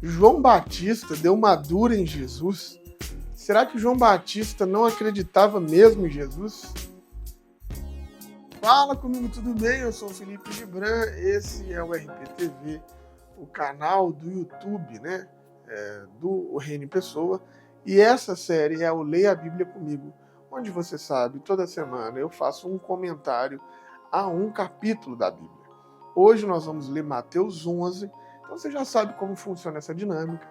João Batista deu uma dura em Jesus? Será que João Batista não acreditava mesmo em Jesus? Fala comigo, tudo bem? Eu sou o Felipe Gibran, esse é o RPTV, o canal do YouTube, né? Do Reino em Pessoa. E essa série é o Leia a Bíblia Comigo, onde você sabe, toda semana eu faço um comentário a um capítulo da Bíblia. Hoje nós vamos ler Mateus 11, então você já sabe como funciona essa dinâmica.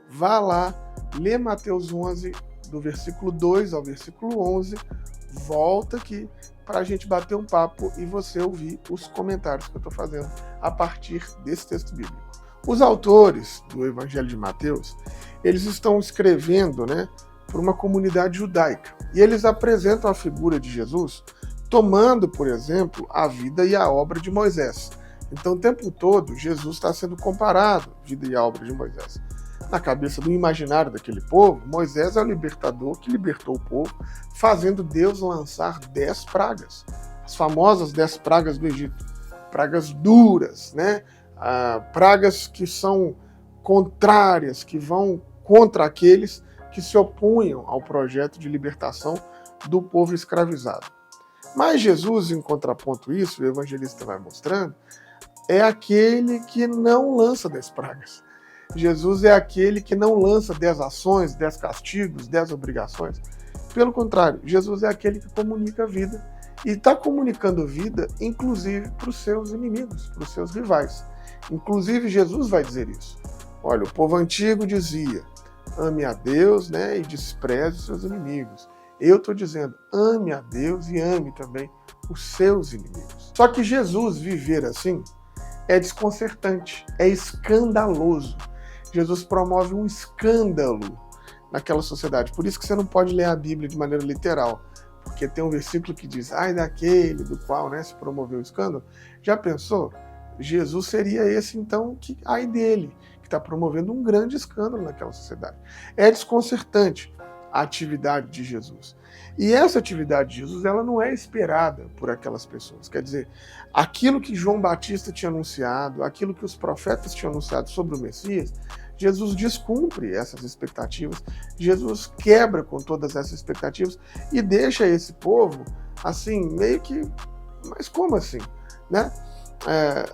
Vá lá, lê Mateus 11, do versículo 2 ao versículo 11, volta aqui para a gente bater um papo e você ouvir os comentários que eu estou fazendo a partir desse texto bíblico. Os autores do Evangelho de Mateus, eles estão escrevendo, para uma comunidade judaica. E eles apresentam a figura de Jesus tomando, por exemplo, a vida e a obra de Moisés. Então, o tempo todo, Jesus está sendo comparado à vida e à obra de Moisés. Na cabeça do imaginário daquele povo, Moisés é o libertador que libertou o povo, fazendo Deus lançar 10 pragas. As famosas 10 pragas do Egito. Pragas duras, pragas que são contrárias, que vão contra aqueles que se opunham ao projeto de libertação do povo escravizado. Mas Jesus, em contraponto a isso, o evangelista vai mostrando, é aquele que não lança 10 pragas. Jesus é aquele que não lança 10 ações, 10 castigos, 10 obrigações. Pelo contrário, Jesus é aquele que comunica a vida e está comunicando vida, inclusive, para os seus inimigos, para os seus rivais. Inclusive, Jesus vai dizer isso. Olha, o povo antigo dizia, ame a Deus, e despreze os seus inimigos. Eu estou dizendo, ame a Deus e ame também os seus inimigos. Só que Jesus viver assim é desconcertante, é escandaloso. Jesus promove um escândalo naquela sociedade. Por isso que você não pode ler a Bíblia de maneira literal. Porque tem um versículo que diz, ai daquele do qual se promoveu o escândalo. Já pensou? Jesus seria esse, então, ai dele, que está promovendo um grande escândalo naquela sociedade. É desconcertante a atividade de Jesus. E essa atividade de Jesus, ela não é esperada por aquelas pessoas. Quer dizer, aquilo que João Batista tinha anunciado, aquilo que os profetas tinham anunciado sobre o Messias, Jesus descumpre essas expectativas, Jesus quebra com todas essas expectativas e deixa esse povo, assim, meio que... Mas como assim?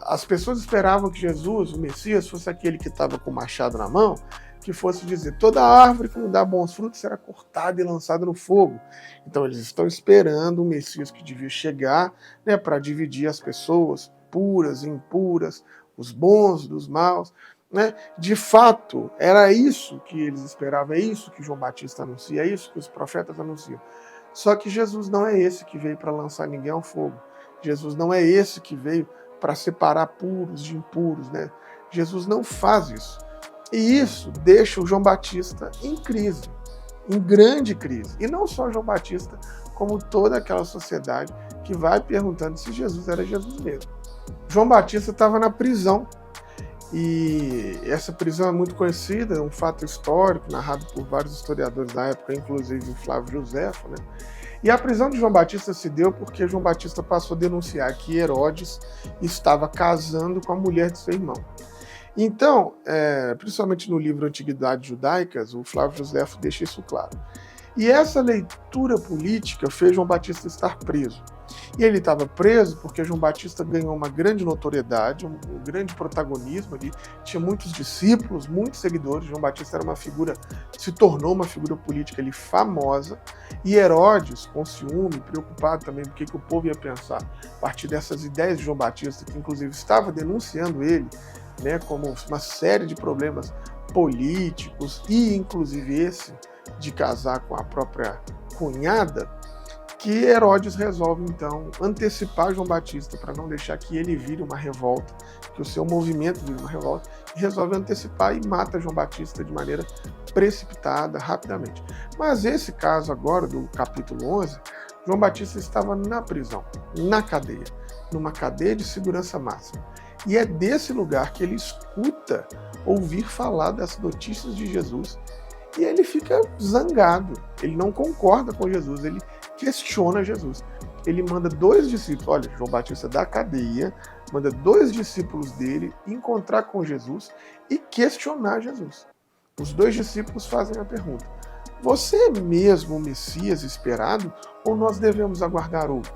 As pessoas esperavam que Jesus, o Messias, fosse aquele que estava com o machado na mão, que fosse dizer, toda árvore que não dá bons frutos será cortada e lançada no fogo. Então eles estão esperando o Messias que devia chegar, para dividir as pessoas puras e impuras, os bons dos maus. De fato, era isso que eles esperavam, é isso que João Batista anuncia, é isso que os profetas anunciam. Só que Jesus não é esse que veio para lançar ninguém ao fogo. Jesus não é esse que veio para separar puros de impuros. Jesus não faz isso. E isso deixa o João Batista em crise, em grande crise. E não só João Batista, como toda aquela sociedade que vai perguntando se Jesus era Jesus mesmo. João Batista estava na prisão, e essa prisão é muito conhecida, é um fato histórico, narrado por vários historiadores da época, inclusive o Flávio Josefo. E a prisão de João Batista se deu porque João Batista passou a denunciar que Herodes estava casando com a mulher de seu irmão. Então, principalmente no livro Antiguidades Judaicas, o Flávio Josefo deixa isso claro. E essa leitura política fez João Batista estar preso. E ele estava preso porque João Batista ganhou uma grande notoriedade, um grande protagonismo ali, tinha muitos discípulos, muitos seguidores. João Batista se tornou uma figura política ali famosa, e Herodes, com ciúme, preocupado também com o que o povo ia pensar a partir dessas ideias de João Batista, que inclusive estava denunciando ele, como uma série de problemas políticos, e inclusive esse de casar com a própria cunhada, que Herodes resolve, então, antecipar João Batista para não deixar que ele vire uma revolta, que o seu movimento vire uma revolta, e resolve antecipar e mata João Batista de maneira precipitada, rapidamente. Mas esse caso agora, do capítulo 11, João Batista estava na prisão, na cadeia, numa cadeia de segurança máxima. E é desse lugar que ele escuta ouvir falar das notícias de Jesus, e ele fica zangado, ele não concorda com Jesus, ele questiona Jesus. ele manda 2 discípulos, olha, João Batista da cadeia, manda 2 discípulos dele encontrar com Jesus e questionar Jesus. Os 2 discípulos fazem a pergunta: você é mesmo o Messias esperado ou nós devemos aguardar outro?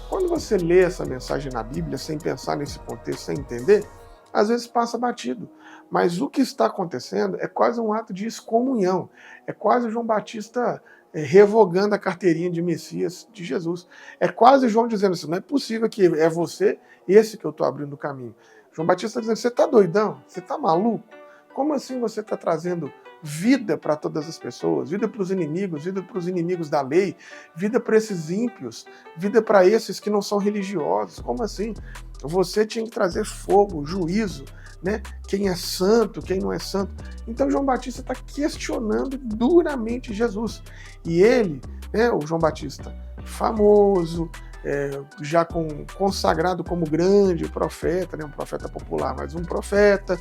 Quando você lê essa mensagem na Bíblia sem pensar nesse contexto, sem entender, às vezes passa batido. Mas o que está acontecendo é quase um ato de excomunhão. É quase João Batista revogando a carteirinha de Messias de Jesus. É quase João dizendo assim: não é possível que é você, esse que eu estou abrindo o caminho. João Batista está dizendo: você está doidão? Você está maluco? Como assim você está trazendo vida para todas as pessoas, vida para os inimigos da lei, vida para esses ímpios, vida para esses que não são religiosos? Como assim? Você tinha que trazer fogo, juízo, né? Quem é santo, quem não é santo. Então João Batista está questionando duramente Jesus. E ele, né, o João Batista, famoso, já consagrado como grande profeta, né, um profeta popular, mas um profeta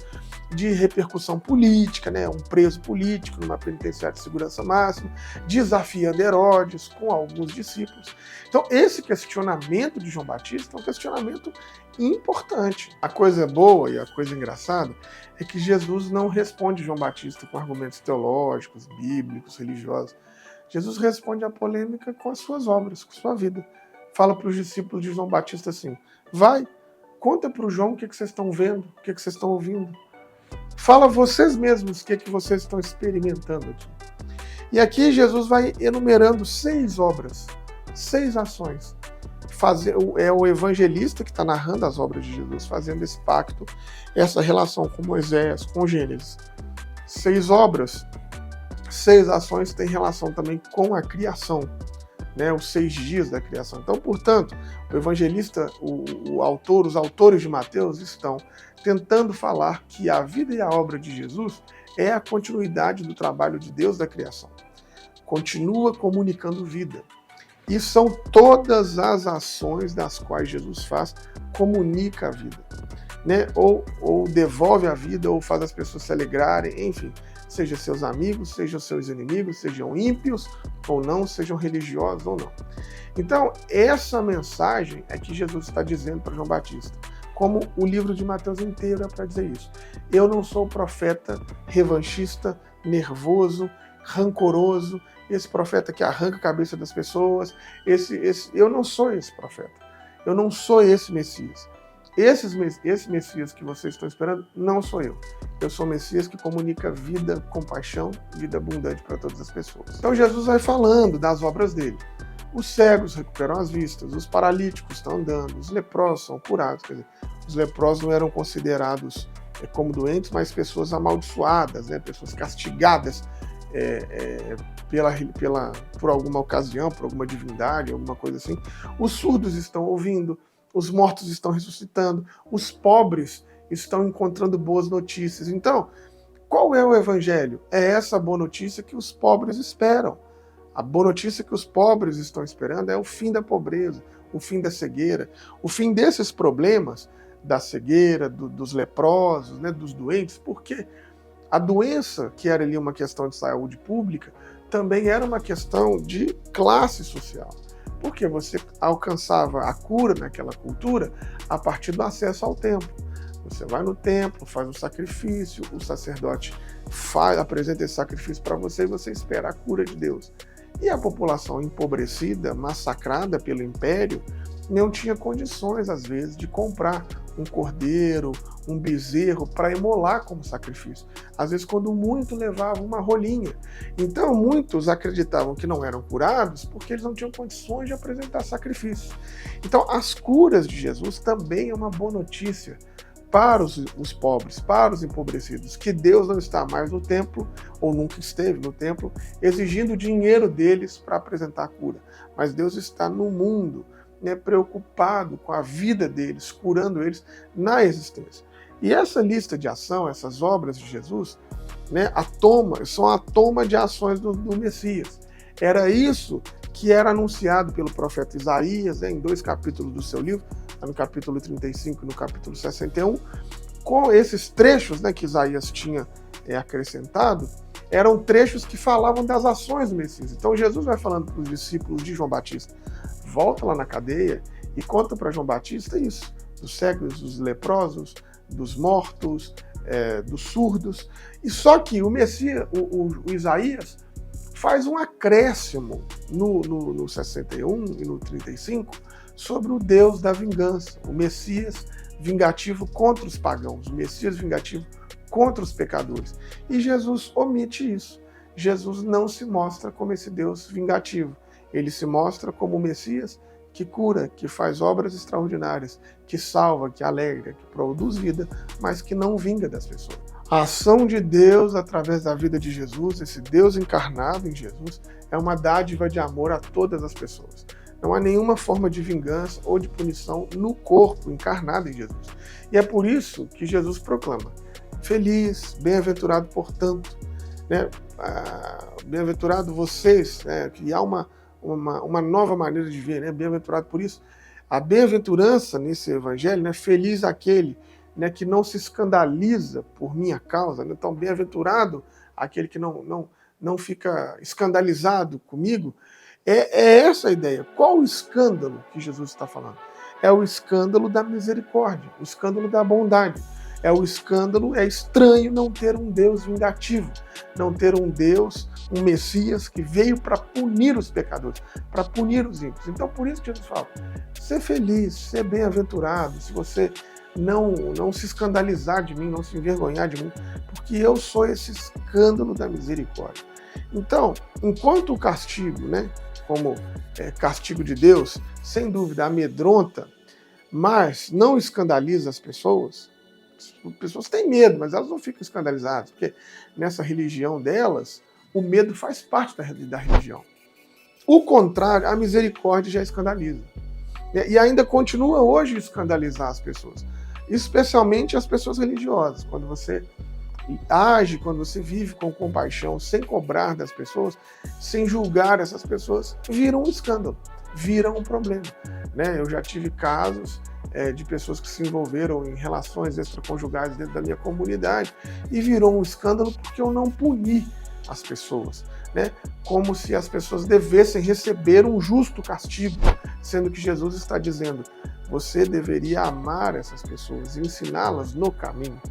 de repercussão política, né, um preso político numa penitenciária de segurança máxima, desafiando Herodes com alguns discípulos. Então esse questionamento de João Batista é um questionamento importante. A coisa boa e a coisa engraçada é que Jesus não responde João Batista com argumentos teológicos, bíblicos, religiosos. Jesus responde à polêmica com as suas obras, com a sua vida. Fala para os discípulos de João Batista assim: vai, conta para o João o que vocês estão vendo, o que vocês estão ouvindo. Fala vocês mesmos o que vocês estão experimentando aqui. E aqui Jesus vai enumerando 6 obras, 6 ações. É o evangelista que está narrando as obras de Jesus, fazendo esse pacto, essa relação com Moisés, com Gênesis. 6 obras, 6 ações têm relação também com a criação, né, os 6 dias da criação. Então, portanto, o evangelista, os autores de Mateus estão tentando falar que a vida e a obra de Jesus é a continuidade do trabalho de Deus da criação. Continua comunicando vida. E são todas as ações das quais Jesus faz, comunica a vida, né? Ou devolve a vida, ou faz as pessoas se alegrarem, enfim. Seja seus amigos, sejam seus inimigos, sejam ímpios ou não, sejam religiosos ou não. Então, essa mensagem é que Jesus está dizendo para João Batista, como o livro de Mateus inteiro é para dizer isso. Eu não sou profeta revanchista, nervoso, rancoroso, esse profeta que arranca a cabeça das pessoas, eu não sou esse profeta. Eu não sou esse Messias. Esse Messias que vocês estão esperando não sou eu. Eu sou o Messias que comunica vida, compaixão, vida abundante para todas as pessoas. Então Jesus vai falando das obras dele. Os cegos recuperam as vistas, os paralíticos estão andando, os leprosos são curados. Quer dizer, os leprosos não eram considerados como doentes, mas pessoas amaldiçoadas, né? Pessoas castigadas por alguma ocasião, por alguma divindade, alguma coisa assim. Os surdos estão ouvindo, os mortos estão ressuscitando, os pobres estão encontrando boas notícias. Então, qual é o evangelho? É essa boa notícia que os pobres esperam. A boa notícia que os pobres estão esperando é o fim da pobreza, o fim da cegueira, o fim desses problemas da cegueira, dos leprosos, né, dos doentes, porque a doença, que era ali uma questão de saúde pública, também era uma questão de classe social. Porque você alcançava a cura naquela cultura a partir do acesso ao templo. Você vai no templo, faz um sacrifício, o sacerdote apresenta esse sacrifício para você e você espera a cura de Deus. E a população empobrecida, massacrada pelo império, não tinha condições, às vezes, de comprar um cordeiro, um bezerro para imolar como sacrifício. Às vezes, quando muito, levava uma rolinha. Então, muitos acreditavam que não eram curados porque eles não tinham condições de apresentar sacrifício. Então, as curas de Jesus também é uma boa notícia para os pobres, para os empobrecidos, que Deus não está mais no templo, ou nunca esteve no templo, exigindo dinheiro deles para apresentar a cura. Mas Deus está no mundo, né, preocupado com a vida deles, curando eles na existência. E essa lista de ação, essas obras de Jesus, né, são a toma de ações do Messias. Era isso que era anunciado pelo profeta Isaías, né, em 2 capítulos do seu livro, no capítulo 35 e no capítulo 61, com esses trechos, né, que Isaías tinha acrescentado, eram trechos que falavam das ações do Messias. Então Jesus vai falando para os discípulos de João Batista: volta lá na cadeia e conta para João Batista isso, dos cegos, dos leprosos, dos mortos, dos surdos. E só que o Messias, o Isaías, faz um acréscimo no 61 e no 35 sobre o Deus da vingança, o Messias vingativo contra os pagãos, o Messias vingativo contra os pecadores. E Jesus omite isso. Jesus não se mostra como esse Deus vingativo. Ele se mostra como o Messias que cura, que faz obras extraordinárias, que salva, que alegra, que produz vida, mas que não vinga das pessoas. A ação de Deus através da vida de Jesus, esse Deus encarnado em Jesus, é uma dádiva de amor a todas as pessoas. Não há nenhuma forma de vingança ou de punição no corpo encarnado em Jesus. E é por isso que Jesus proclama: feliz, bem-aventurado, portanto, né? Bem-aventurado vocês, né? Que há uma nova maneira de ver, né? Bem-aventurado por isso. A bem-aventurança nesse evangelho, né? Feliz aquele, né, que não se escandaliza por minha causa, né? Então, bem-aventurado aquele que não fica escandalizado comigo. É essa a ideia. Qual o escândalo que Jesus está falando? É o escândalo da misericórdia, o escândalo da bondade. É o escândalo, é estranho não ter um Deus vingativo, não ter um Deus, um Messias que veio para punir os pecadores, para punir os ímpios. Então, por isso que Jesus fala: ser feliz, ser bem-aventurado, se você não se escandalizar de mim, não se envergonhar de mim, porque eu sou esse escândalo da misericórdia. Então, enquanto o castigo, né, como castigo de Deus, sem dúvida amedronta, mas não escandaliza as pessoas têm medo, mas elas não ficam escandalizadas, porque nessa religião delas, o medo faz parte da religião. O contrário, a misericórdia já escandaliza. E ainda continua hoje a escandalizar as pessoas, especialmente as pessoas religiosas. Quando você age, quando você vive com compaixão, sem cobrar das pessoas, sem julgar essas pessoas, vira um escândalo, vira um problema. Né? Eu já tive casos de pessoas que se envolveram em relações extraconjugais dentro da minha comunidade e virou um escândalo porque eu não puni as pessoas, né? Como se as pessoas devessem receber um justo castigo, sendo que Jesus está dizendo: você deveria amar essas pessoas e ensiná-las no caminho.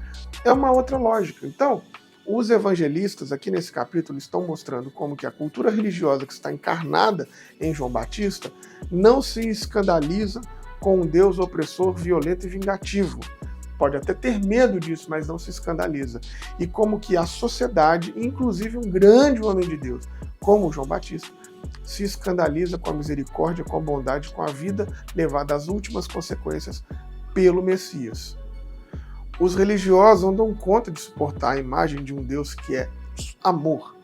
É uma outra lógica. Então, os evangelistas aqui nesse capítulo estão mostrando como que a cultura religiosa que está encarnada em João Batista não se escandaliza com um Deus opressor, violento e vingativo. Pode até ter medo disso, mas não se escandaliza. E como que a sociedade, inclusive um grande homem de Deus, como João Batista, se escandaliza com a misericórdia, com a bondade, com a vida levada às últimas consequências pelo Messias. Os religiosos não dão conta de suportar a imagem de um Deus que é amor,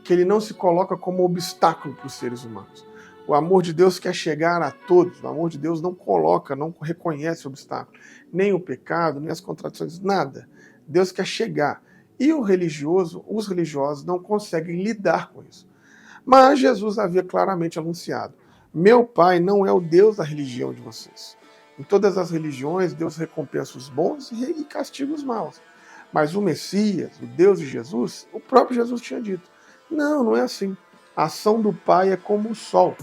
que ele não se coloca como obstáculo para os seres humanos. O amor de Deus quer chegar a todos. O amor de Deus não coloca, não reconhece obstáculo, nem o pecado, nem as contradições, nada. Deus quer chegar. E os religiosos não conseguem lidar com isso. Mas Jesus havia claramente anunciado: meu Pai não é o Deus da religião de vocês. Em todas as religiões, Deus recompensa os bons e castiga os maus. Mas o Messias, o Deus de Jesus, o próprio Jesus tinha dito: não é assim. A ação do Pai é como o sol,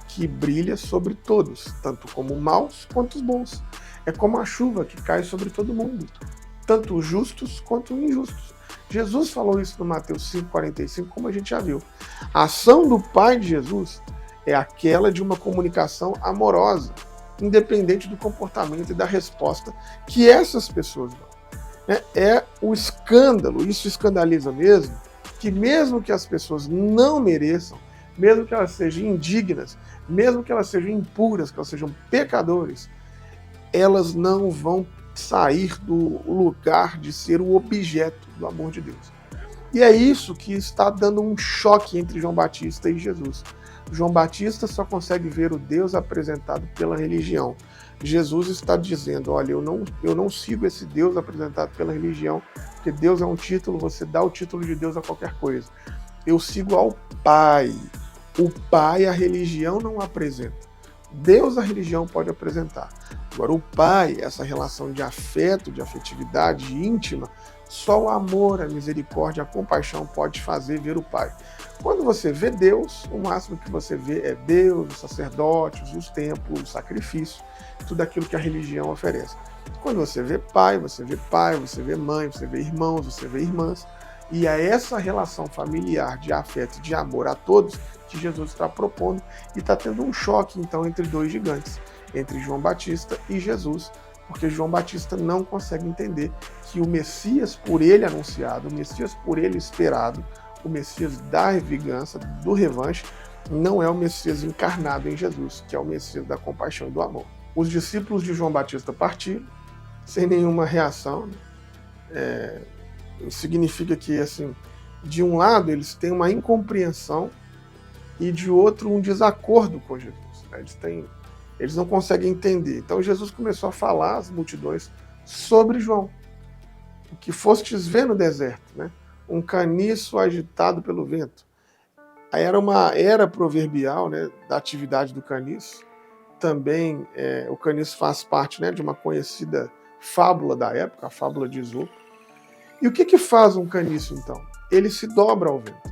que brilha sobre todos, tanto como maus quanto os bons. É como a chuva que cai sobre todo mundo, tanto os justos quanto os injustos. Jesus falou isso no Mateus 5,45, como a gente já viu. A ação do Pai de Jesus é aquela de uma comunicação amorosa, independente do comportamento e da resposta que essas pessoas dão. É o escândalo, isso escandaliza mesmo, que mesmo que as pessoas não mereçam, mesmo que elas sejam indignas, mesmo que elas sejam impuras, que elas sejam pecadores, elas não vão sair do lugar de ser o objeto do amor de Deus. E é isso que está dando um choque entre João Batista e Jesus. João Batista só consegue ver o Deus apresentado pela religião. Jesus está dizendo: olha, eu não sigo esse Deus apresentado pela religião, porque Deus é um título, você dá o título de Deus a qualquer coisa. Eu sigo ao Pai. O Pai a religião não apresenta. Deus a religião pode apresentar. Agora o Pai, essa relação de afeto, de afetividade íntima Só o amor, a misericórdia, a compaixão pode fazer ver o Pai. Quando você vê Deus, o máximo que você vê é Deus, os sacerdotes, os templos, o sacrifício, tudo aquilo que a religião oferece. Quando você vê pai, você vê mãe, você vê irmãos, você vê irmãs. E é essa relação familiar de afeto e de amor a todos que Jesus está propondo, e está tendo um choque, então, entre dois gigantes, entre João Batista e Jesus, porque João Batista não consegue entender que o Messias por ele anunciado, o Messias por ele esperado, o Messias da vingança, do revanche, não é o Messias encarnado em Jesus, que é o Messias da compaixão e do amor. Os discípulos de João Batista partiram, sem nenhuma reação. Significa que, assim, de um lado eles têm uma incompreensão e de outro um desacordo com Jesus. Eles não conseguem entender. Então Jesus começou a falar às multidões sobre João. O que fostes ver no deserto, né? Um caniço agitado pelo vento. Aí era uma era proverbial, né, da atividade do caniço. Também o caniço faz parte, né, de uma conhecida fábula da época, a fábula de Esopo. E o que faz um caniço, então? Ele se dobra ao vento.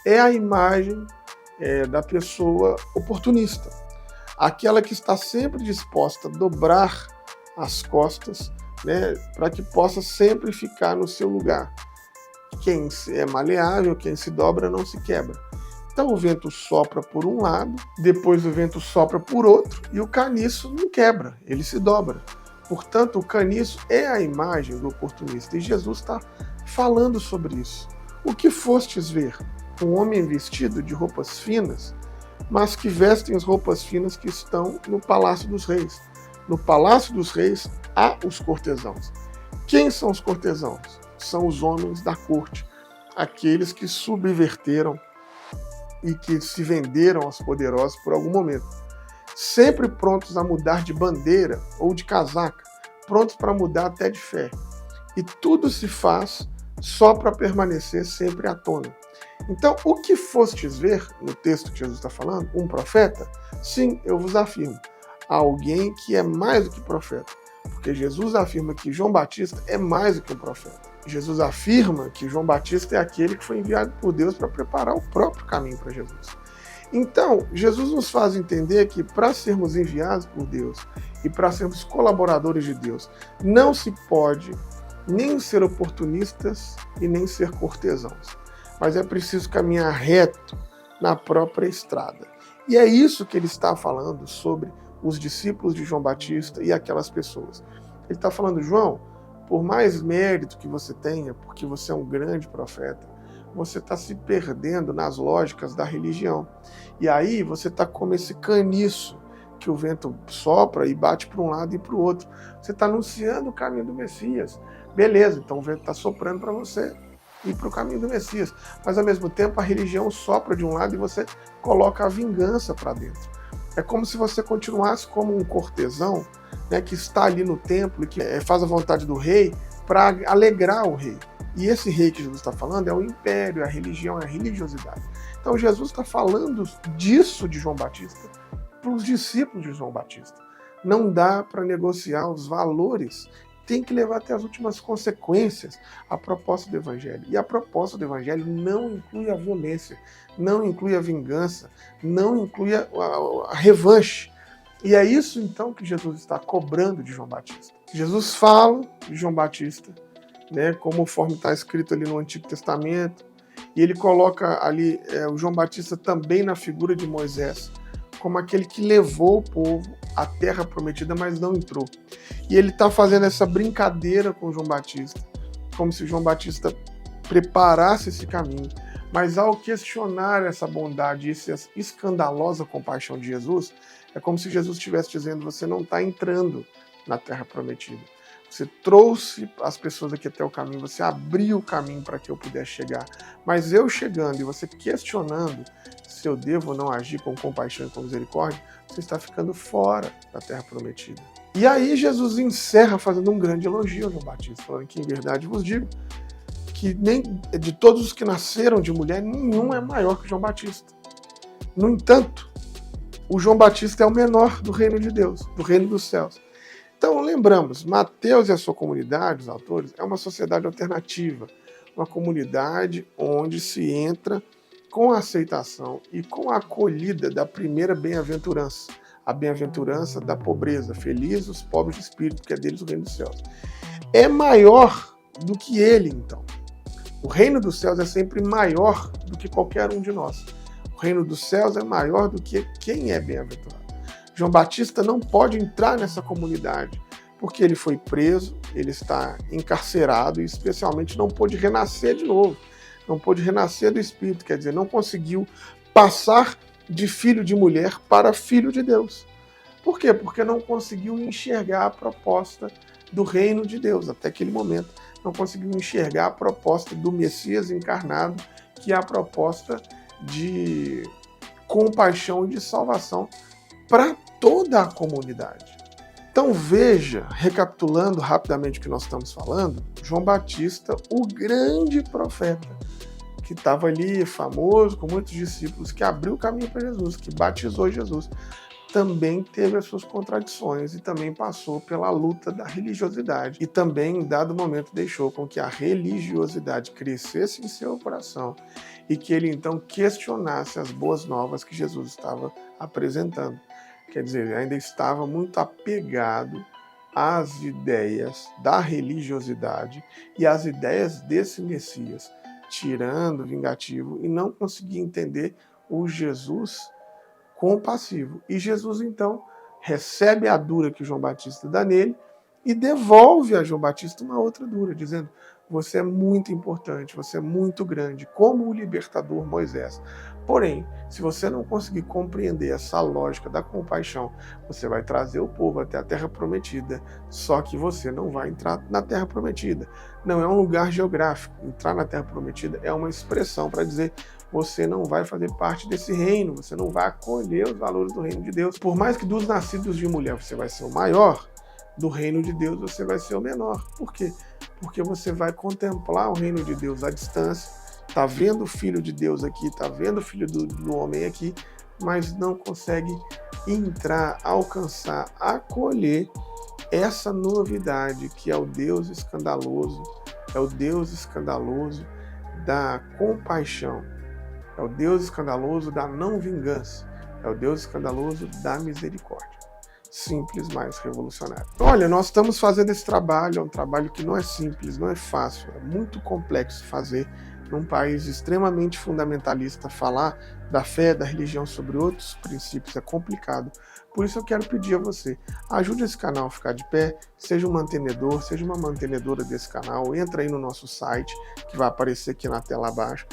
É a imagem da pessoa oportunista. Aquela que está sempre disposta a dobrar as costas, né, para que possa sempre ficar no seu lugar. Quem é maleável, quem se dobra não se quebra. Então o vento sopra por um lado, depois o vento sopra por outro, e o caniço não quebra, ele se dobra. Portanto, o caniço é a imagem do oportunista, e Jesus está falando sobre isso. O que fostes ver? Um homem vestido de roupas finas, mas que vestem as roupas finas que estão no Palácio dos Reis. No Palácio dos Reis há os cortesãos. Quem são os cortesãos? São os homens da corte, aqueles que subverteram e que se venderam aos poderosos por algum momento. Sempre prontos a mudar de bandeira ou de casaca, prontos para mudar até de fé. E tudo se faz só para permanecer sempre à tona. Então, o que fostes ver, no texto que Jesus está falando, um profeta? Sim, eu vos afirmo, alguém que é mais do que profeta. Porque Jesus afirma que João Batista é mais do que um profeta. Jesus afirma que João Batista é aquele que foi enviado por Deus para preparar o próprio caminho para Jesus. Então, Jesus nos faz entender que para sermos enviados por Deus e para sermos colaboradores de Deus, não se pode nem ser oportunistas e nem ser cortesãos. Mas é preciso caminhar reto na própria estrada. E é isso que ele está falando sobre os discípulos de João Batista e aquelas pessoas. Ele está falando, João, por mais mérito que você tenha, porque você é um grande profeta, você está se perdendo nas lógicas da religião. E aí você está como esse caniço que o vento sopra e bate para um lado e para o outro. Você está anunciando o caminho do Messias. Beleza, então o vento está soprando para você ir para o caminho do Messias. Mas ao mesmo tempo a religião sopra de um lado e você coloca a vingança para dentro. É como se você continuasse como um cortesão, né, que está ali no templo e que faz a vontade do rei para alegrar o rei. E esse rei que Jesus está falando é o império, é a religião, é a religiosidade. Então Jesus está falando disso de João Batista para os discípulos de João Batista. Não dá para negociar os valores, tem que levar até as últimas consequências a proposta do Evangelho. E a proposta do Evangelho não inclui a violência, não inclui a vingança, não inclui a revanche. E é isso então que Jesus está cobrando de João Batista. Jesus fala de João Batista, né, conforme está escrito ali no Antigo Testamento, e ele coloca ali o João Batista também na figura de Moisés, como aquele que levou o povo à terra prometida, mas não entrou. E ele está fazendo essa brincadeira com João Batista, como se João Batista preparasse esse caminho. Mas ao questionar essa bondade e essa escandalosa compaixão de Jesus, é como se Jesus estivesse dizendo, você não está entrando na terra prometida. Você trouxe as pessoas aqui até o caminho, você abriu o caminho para que eu pudesse chegar. Mas eu chegando e você questionando se eu devo ou não agir com compaixão e com misericórdia, você está ficando fora da terra prometida. E aí Jesus encerra fazendo um grande elogio ao João Batista, falando que em verdade vos digo que nem de todos os que nasceram de mulher, nenhum é maior que João Batista. No entanto, o João Batista é o menor do reino de Deus, do reino dos céus. Então, lembramos, Mateus e a sua comunidade, os autores, é uma sociedade alternativa, uma comunidade onde se entra com a aceitação e com a acolhida da primeira bem-aventurança, a bem-aventurança da pobreza. Felizes os pobres de espírito, porque é deles o reino dos céus. É maior do que ele, então. O reino dos céus é sempre maior do que qualquer um de nós. O reino dos céus é maior do que quem é bem-aventurado. João Batista não pode entrar nessa comunidade, porque ele foi preso, ele está encarcerado e especialmente não pôde renascer de novo. Não pôde renascer do Espírito, quer dizer, não conseguiu passar de filho de mulher para filho de Deus. Por quê? Porque não conseguiu enxergar a proposta do reino de Deus. Até aquele momento, não conseguiu enxergar a proposta do Messias encarnado, que é a proposta de compaixão e de salvação para toda a comunidade. Então veja, recapitulando rapidamente o que nós estamos falando, João Batista, o grande profeta, que estava ali famoso, com muitos discípulos, que abriu o caminho para Jesus, que batizou Jesus, também teve as suas contradições e também passou pela luta da religiosidade. E também, em dado momento, deixou com que a religiosidade crescesse em seu coração e que ele então questionasse as boas novas que Jesus estava apresentando. Quer dizer, ainda estava muito apegado às ideias da religiosidade e às ideias desse Messias, tirando, vingativo, e não conseguia entender o Jesus compassivo. E Jesus, então, recebe a dura que João Batista dá nele e devolve a João Batista uma outra dura, dizendo: você é muito importante, você é muito grande, como o libertador Moisés. Porém, se você não conseguir compreender essa lógica da compaixão, você vai trazer o povo até a Terra Prometida, só que você não vai entrar na Terra Prometida. Não é um lugar geográfico. Entrar na Terra Prometida é uma expressão para dizer: você não vai fazer parte desse reino, você não vai acolher os valores do reino de Deus. Por mais que dos nascidos de mulher você vai ser o maior, do reino de Deus você vai ser o menor. Por quê? Porque você vai contemplar o reino de Deus à distância, está vendo o Filho de Deus aqui, está vendo o Filho do homem aqui, mas não consegue entrar, alcançar, acolher essa novidade que é o Deus escandaloso, é o Deus escandaloso da compaixão, é o Deus escandaloso da não vingança, é o Deus escandaloso da misericórdia. Simples, mas revolucionário. Olha, nós estamos fazendo esse trabalho, é um trabalho que não é simples, não é fácil, é muito complexo fazer num país extremamente fundamentalista. Falar da fé, da religião sobre outros princípios é complicado. Por isso eu quero pedir a você, ajude esse canal a ficar de pé, seja um mantenedor, seja uma mantenedora desse canal, entra aí no nosso site, que vai aparecer aqui na tela abaixo,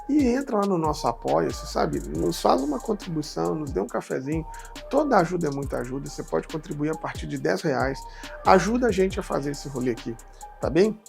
e entra lá no nosso Apoia-se, sabe? Nos faz uma contribuição, nos dê um cafezinho. Toda ajuda é muita ajuda, você pode contribuir a partir de R$10. Ajuda a gente a fazer esse rolê aqui, tá bem?